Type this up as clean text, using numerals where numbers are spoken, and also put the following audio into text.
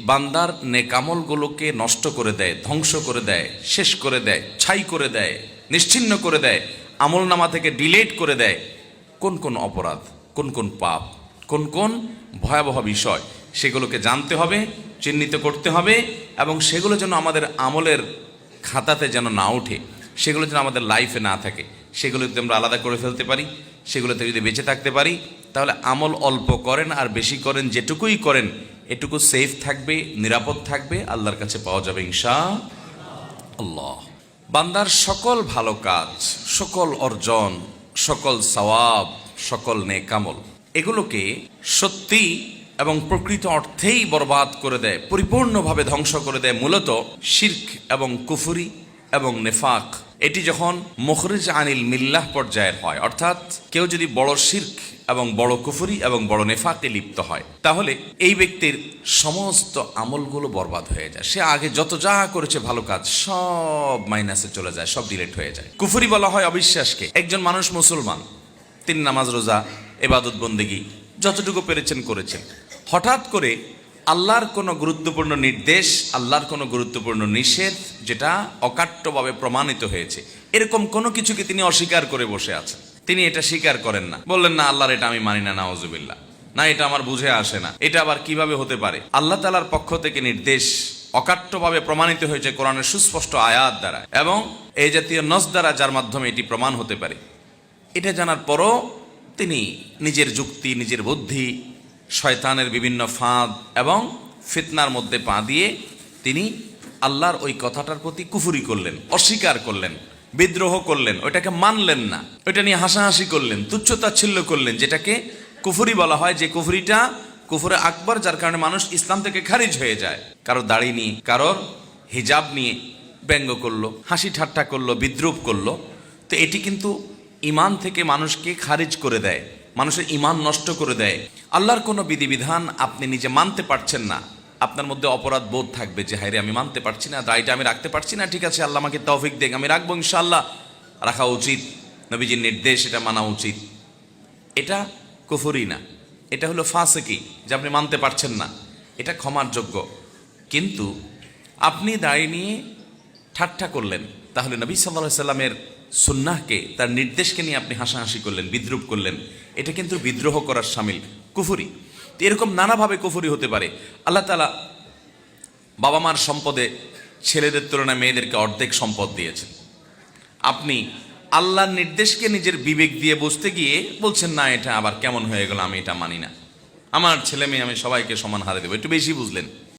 বান্দার নেকামলগুলোকে নষ্ট করে দেয়, ধ্বংস করে দেয়, শেষ করে দেয়, ছাই করে দেয়, নিশ্চিহ্ন করে দেয়, আমল নামা থেকে ডিলিট করে দেয়। কোন কোন অপরাধ, কোন কোন পাপ, কোন কোন ভয়াবহ বিষয়, সেগুলোকে জানতে হবে, চিহ্নিত করতে হবে, এবং সেগুলো যেন আমাদের আমলের খাতাতে যেন না ওঠে, সেগুলো যেন আমাদের লাইফে না থাকে, সেগুলো যদি আমরা আলাদা করে ফেলতে পারি, সেগুলোতে যদি বেঁচে থাকতে পারি, তাহলে আমল অল্প করেন আর বেশি করেন, যেটুকুই করেন এটুকু সেফ থাকবে, নিরাপদ থাকবে, আল্লাহর কাছে পাওয়া যাবে ইনশাআল্লাহ। বান্দার সকল ভালো কাজ, সকল অর্জন, সকল সওয়াব, সকল নেকামল, এগুলোকে সত্যি এবং প্রকৃত অর্থেই বরবাদ করে দেয়, পরিপূর্ণভাবে ধ্বংস করে দেয় মূলত শিরক এবং কুফরি এবং নেফাক। এটি যখন মুখরিজ আনিল মিল্লাহ পর্যায়ের হয়, অর্থাৎ কেউ যদি বড় শিরক এবং বড় কুফরি এবং বড় নেফাকে লিপ্ত হয়, তাহলে এই ব্যক্তির সমস্ত আমলগুলো বরবাদ হয়ে যায়। সে আগে যত যা করেছে ভালো কাজ সব মাইনাসে চলে যায়, সব ডিলিট হয়ে যায়। কুফরি বলা হয় অবিশ্বাসকে। একজন মানুষ মুসলমান, তিনি নামাজ রোজা ইবাদত বন্দেগী যতটুকু পেরেছেন করেছেন, হঠাৎ করে আল্লাহর কোনো গুরুত্বপূর্ণ নির্দেশ, আল্লাহর কোনো গুরুত্বপূর্ণ নিষেধ, যেটা অকাট্যভাবে প্রমাণিত হয়েছে, এরকম কোনো কিছুকে তিনি অস্বীকার করে বসে আছেন। তিনি এটা স্বীকার করেন না, বললেন না আল্লাহর এটা আমি মানি না, নাউজুবিল্লাহ, না এটা আমার বুঝে আসে না, এটা আবার কিভাবে হতে পারে। আল্লাহ তাআলার পক্ষ থেকে নির্দেশ অকাট্যভাবে প্রমাণিত হয়েছে কোরআনের সুস্পষ্ট আয়াত দ্বারা এবং এই জাতীয় নস দ্বারা, যার মাধ্যমে এটি প্রমাণ হতে পারে। এটা জানার পরও তিনি নিজের যুক্তি, নিজের বুদ্ধি, শয়তানের বিভিন্ন ফাঁদ এবং ফিতনার মধ্যে পা দিয়ে তিনি আল্লাহর ওই কথাটার প্রতি কুফরি করলেন, অস্বীকার করলেন, বিদ্রোহ করলেন, ওইটাকে মানলেন না, ওইটা নিয়ে হাসাহাসি করলেন, তুচ্ছতাচ্ছিল্য করলেন, যেটাকে কুফরি বলা হয়। যে কুফরিটা কুফরে আকবর, যার কারণে মানুষ ইসলাম থেকে খারিজ হয়ে যায়। কারোর দাড়ি নিয়ে, কারোর হিজাব নিয়ে ব্যঙ্গ করলো, হাসি ঠাট্টা করলো, বিদ্রুপ করলো, তো এটি কিন্তু ইমান থেকে মানুষকে খারিজ করে দেয়, মানুষের ইমান নষ্ট করে দেয়। আল্লাহর কোনো বিধিবিধান আপনি নিজে মানতে পারছেন না, আপনার মধ্যে অপরাধ বোধ থাকবে যে হায়রে আমি মানতে পারছি না, দায়টা আমি রাখতে পারছি না, ঠিক আছে আল্লাহ আমাকে তৌফিক দেখ, আমি রাখবো ইনশাআল্লাহ, রাখা উচিত, নবীজির নির্দেশ, এটা মানা উচিত। এটা কুফরি না, এটা হলো ফাসিকি, যে আপনি মানতে পারছেন না, এটা ক্ষমার যোগ্য। কিন্তু আপনি দাড়ি নিয়ে ঠাট্টা করলেন, তাহলে নবী সাল্লাল্লাহু আলাইহি সাল্লামের সুন্নাহকে, তার নির্দেশকে নিয়ে আপনি হাসাহাসি করলেন, বিদ্রুপ করলেন, এটা কিন্তু বিদ্রোহ করার শামিল, কুফরি। এরকম নানাভাবে কুফরি হতে পারে। আল্লাহ তাআলা বাবা মার সম্পদে ছেলেদের তুলনায় মেয়েদেরকে অর্ধেক সম্পদ দিয়েছেন। আপনি আল্লাহর নির্দেশকে নিজের বিবেক দিয়ে বুঝতে গিয়ে বলছেন না এটা আবার কেমন হয়ে গেল, আমি এটা মানি না, আমার ছেলে মেয়ে আমি সবাইকে সমান হারে দেবো, একটু বেশি বুঝলেন।